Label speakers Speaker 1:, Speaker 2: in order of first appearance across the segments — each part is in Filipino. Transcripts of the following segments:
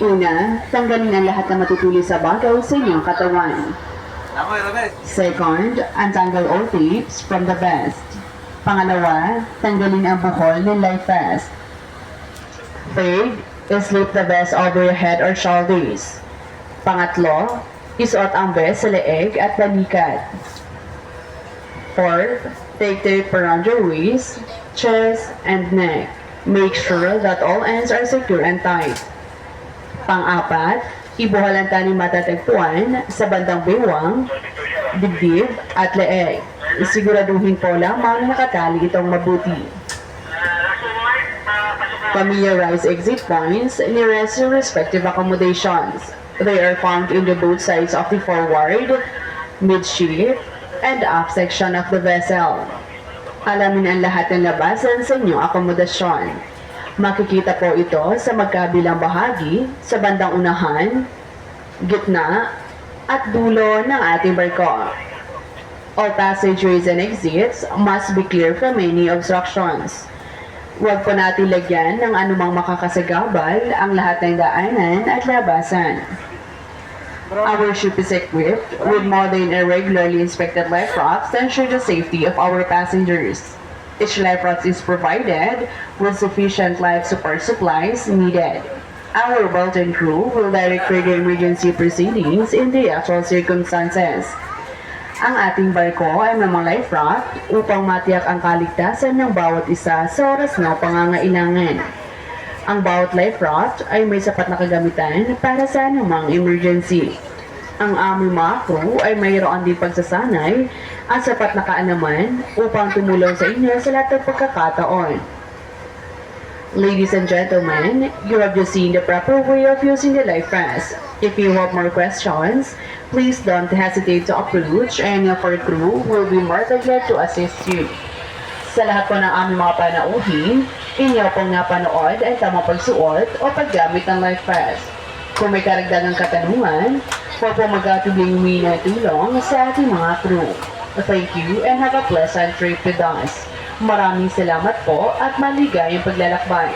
Speaker 1: Una, tanggalin ang lahat na matutulis sa bagay sa inyong katawan. Second, untanggle all tapes from the vest. Pangalawa, tanggalin ang buhol ng life vest. Third, slip the vest over your head or shoulders. Pangatlo, isuot ang vest sa leeg at balikat. Fourth, take tape around your waist, chest, and neck. Make sure that all ends are secure and tight. Pang-apat, ibuhol ang tali matatagpuan sa bandang bewang, dibdib, at leeg. Isiguraduhin po lamang na nakatali itong mabuti. Familiarize exit points nearest your respective accommodations. They are found in the both sides of the forward, midship, and aft section of the vessel. Alamin ang lahat ng labasan sa inyong akomodasyon. Makikita po ito sa magkabilang bahagi, sa bandang unahan, gitna, at dulo ng ating barko. All passageways and exits must be clear from any obstructions. Huwag po natin lagyan ng anumang makakasagabal ang lahat ng daanan at labasan. Our ship is equipped with modern and regularly inspected life rafts to ensure the safety of our passengers. Each life raft is provided with sufficient life support supplies needed. Our well-trained crew will direct further emergency proceedings in the actual circumstances. Ang ating barko ay may mga life raft upang matiyak ang kaligtasan ng bawat isa sa oras ng pangangailangan. Ang bawat life raft ay may sapat na kagamitan para sa anumang emergency. Ang aming mga crew ay mayroon din pagsasanay at sapat na kaalaman upang tumulong sa inyo sa lahat ng pagkakataon. Ladies and gentlemen, you have just seen the proper way of using the life vest. If you have more questions, please don't hesitate to approach and our crew will be more than glad to assist you. Sa lahat po ng aming mga panauhin, inyo pong napanood ay tamang pagsuot o paggamit ng life vest. Kung may karagdagang katanungan, huwag po mag-atubling humingi ng tulong sa ating mga crew. Thank you and have a pleasant trip with us. Maraming salamat po at maligayang paglalakbay.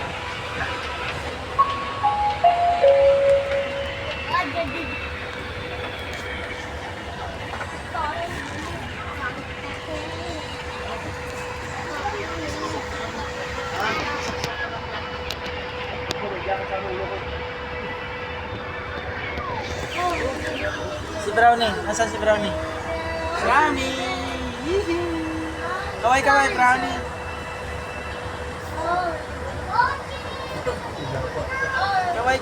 Speaker 2: Si Brownie, nasaan si Brownie? Brownie! Kaway, Brownie! Kaway!